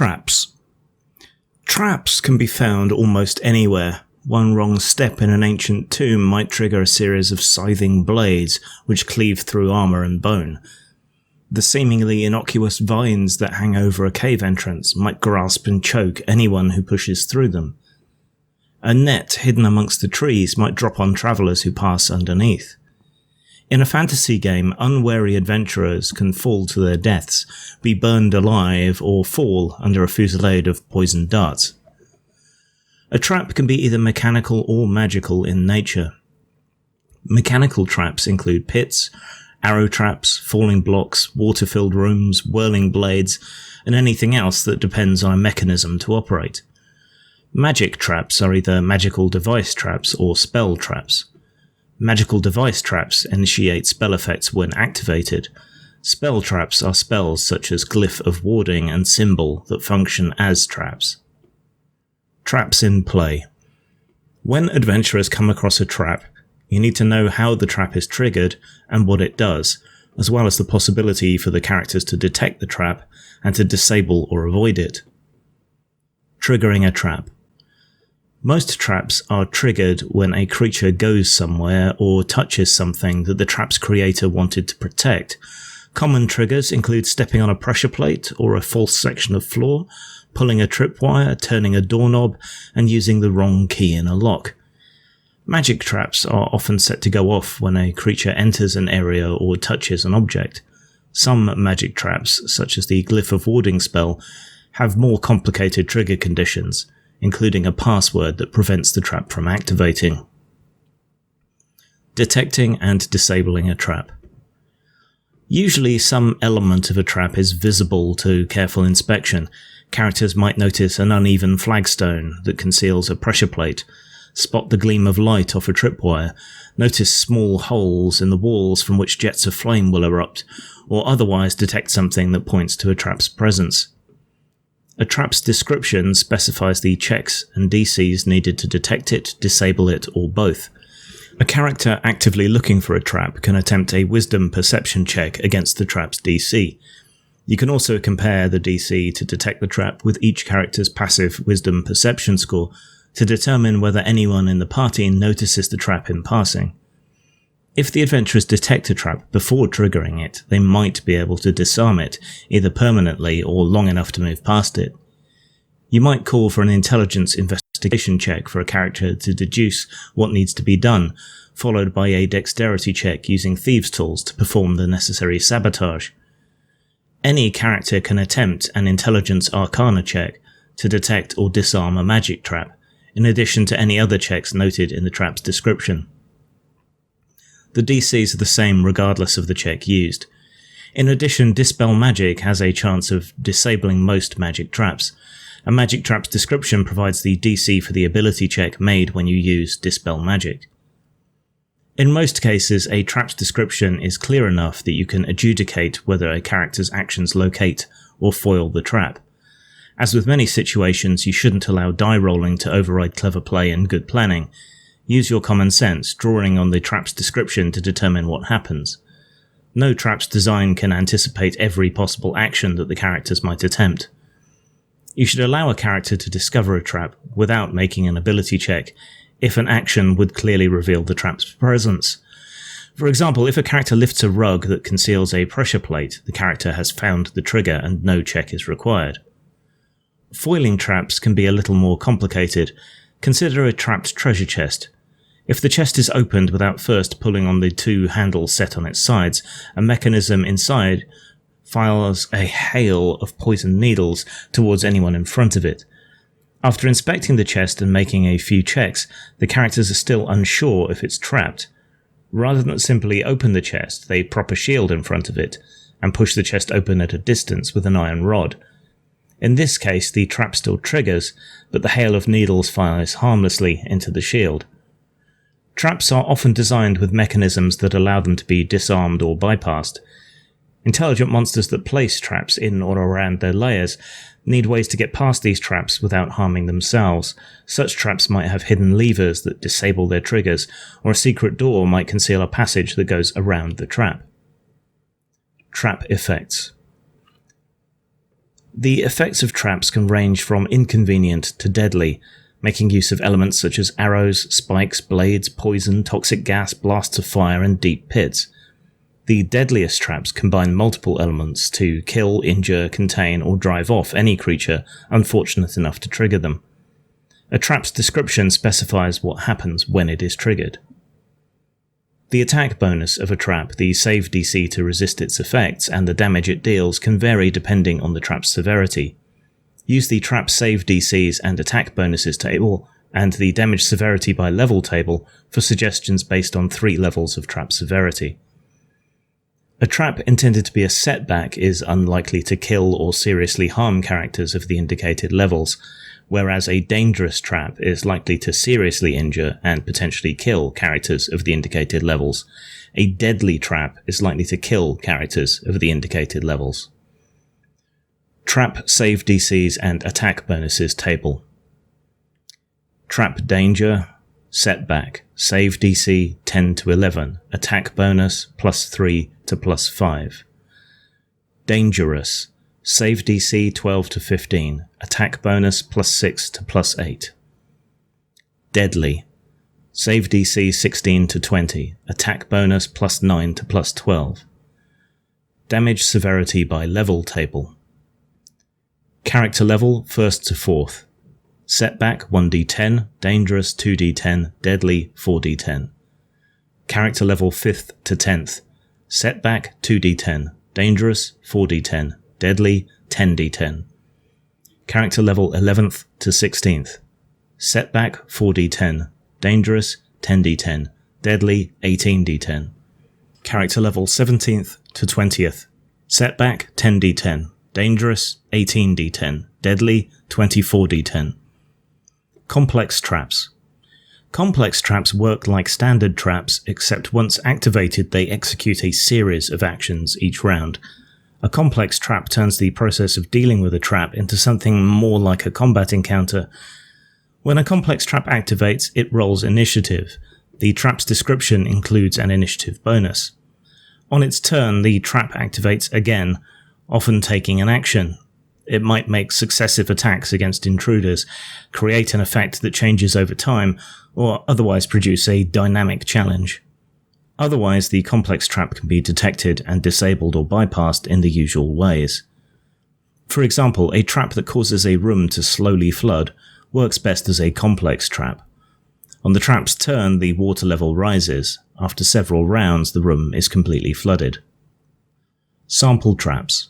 Traps. Traps can be found almost anywhere. One wrong step in an ancient tomb might trigger a series of scything blades which cleave through armour and bone. The seemingly innocuous vines that hang over a cave entrance might grasp and choke anyone who pushes through them. A net hidden amongst the trees might drop on travellers who pass underneath. In a fantasy game, unwary adventurers can fall to their deaths, be burned alive, or fall under a fusillade of poisoned darts. A trap can be either mechanical or magical in nature. Mechanical traps include pits, arrow traps, falling blocks, water-filled rooms, whirling blades, and anything else that depends on a mechanism to operate. Magic traps are either magical device traps or spell traps. Magical device traps initiate spell effects when activated. Spell traps are spells such as Glyph of Warding and Symbol that function as traps. Traps in play. When adventurers come across a trap, you need to know how the trap is triggered and what it does, as well as the possibility for the characters to detect the trap and to disable or avoid it. Triggering a trap. Most traps are triggered when a creature goes somewhere or touches something that the trap's creator wanted to protect. Common triggers include stepping on a pressure plate or a false section of floor, pulling a tripwire, turning a doorknob, and using the wrong key in a lock. Magic traps are often set to go off when a creature enters an area or touches an object. Some magic traps, such as the Glyph of Warding spell, have more complicated trigger conditions, including a password that prevents the trap from activating. Detecting and disabling a trap. Usually some element of a trap is visible to careful inspection. Characters might notice an uneven flagstone that conceals a pressure plate, spot the gleam of light off a tripwire, notice small holes in the walls from which jets of flame will erupt, or otherwise detect something that points to a trap's presence. A trap's description specifies the checks and DCs needed to detect it, disable it, or both. A character actively looking for a trap can attempt a wisdom perception check against the trap's DC. You can also compare the DC to detect the trap with each character's passive wisdom perception score to determine whether anyone in the party notices the trap in passing. If the adventurers detect a trap before triggering it, they might be able to disarm it, either permanently or long enough to move past it. You might call for an intelligence investigation check for a character to deduce what needs to be done, followed by a dexterity check using thieves' tools to perform the necessary sabotage. Any character can attempt an intelligence arcana check to detect or disarm a magic trap, in addition to any other checks noted in the trap's description. The DCs are the same regardless of the check used. In addition, Dispel Magic has a chance of disabling most magic traps. A magic trap's description provides the DC for the ability check made when you use Dispel Magic. In most cases, a trap's description is clear enough that you can adjudicate whether a character's actions locate or foil the trap. As with many situations, you shouldn't allow die rolling to override clever play and good planning. Use your common sense, drawing on the trap's description to determine what happens. No trap's design can anticipate every possible action that the characters might attempt. You should allow a character to discover a trap without making an ability check if an action would clearly reveal the trap's presence. For example, if a character lifts a rug that conceals a pressure plate, the character has found the trigger and no check is required. Foiling traps can be a little more complicated. Consider a trapped treasure chest. If the chest is opened without first pulling on the two handles set on its sides, a mechanism inside fires a hail of poisoned needles towards anyone in front of it. After inspecting the chest and making a few checks, the characters are still unsure if it's trapped. Rather than simply open the chest, they prop a shield in front of it and push the chest open at a distance with an iron rod. In this case, the trap still triggers, but the hail of needles fires harmlessly into the shield. Traps are often designed with mechanisms that allow them to be disarmed or bypassed. Intelligent monsters that place traps in or around their lairs need ways to get past these traps without harming themselves. Such traps might have hidden levers that disable their triggers, or a secret door might conceal a passage that goes around the trap. Trap effects. The effects of traps can range from inconvenient to deadly, making use of elements such as arrows, spikes, blades, poison, toxic gas, blasts of fire, and deep pits. The deadliest traps combine multiple elements to kill, injure, contain, or drive off any creature unfortunate enough to trigger them. A trap's description specifies what happens when it is triggered. The attack bonus of a trap, the save DC to resist its effects, and the damage it deals can vary depending on the trap's severity. Use the trap save DCs and attack bonuses table and the damage severity by level table for suggestions based on 3 levels of trap severity. A trap intended to be a setback is unlikely to kill or seriously harm characters of the indicated levels, whereas a dangerous trap is likely to seriously injure and potentially kill characters of the indicated levels. A deadly trap is likely to kill characters of the indicated levels. Trap save DCs and attack bonuses table. Trap danger, setback, save DC 10 to 11, attack bonus +3 to +5. Dangerous, save DC 12 to 15, attack bonus +6 to +8. Deadly, save DC 16 to 20, attack bonus +9 to +12. Damage severity by level table. Character level 1st to 4th. Setback 1d10, dangerous 2d10, deadly 4d10. Character level 5th to 10th. Setback 2d10, dangerous 4d10, deadly 10d10. Character level 11th to 16th. Setback 4d10, dangerous 10d10, deadly 18d10. Character level 17th to 20th. Setback 10d10, dangerous 18d10, deadly 24d10. Complex traps. Complex traps work like standard traps, except once activated they execute a series of actions each round. A complex trap turns the process of dealing with a trap into something more like a combat encounter. When a complex trap activates, it rolls initiative. The trap's description includes an initiative bonus. On its turn, the trap activates again, often taking an action. It might make successive attacks against intruders, create an effect that changes over time, or otherwise produce a dynamic challenge. Otherwise, the complex trap can be detected and disabled or bypassed in the usual ways. For example, a trap that causes a room to slowly flood works best as a complex trap. On the trap's turn, the water level rises. After several rounds, the room is completely flooded. Sample traps.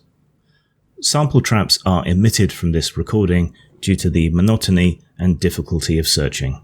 Sample traps are omitted from this recording due to the monotony and difficulty of searching.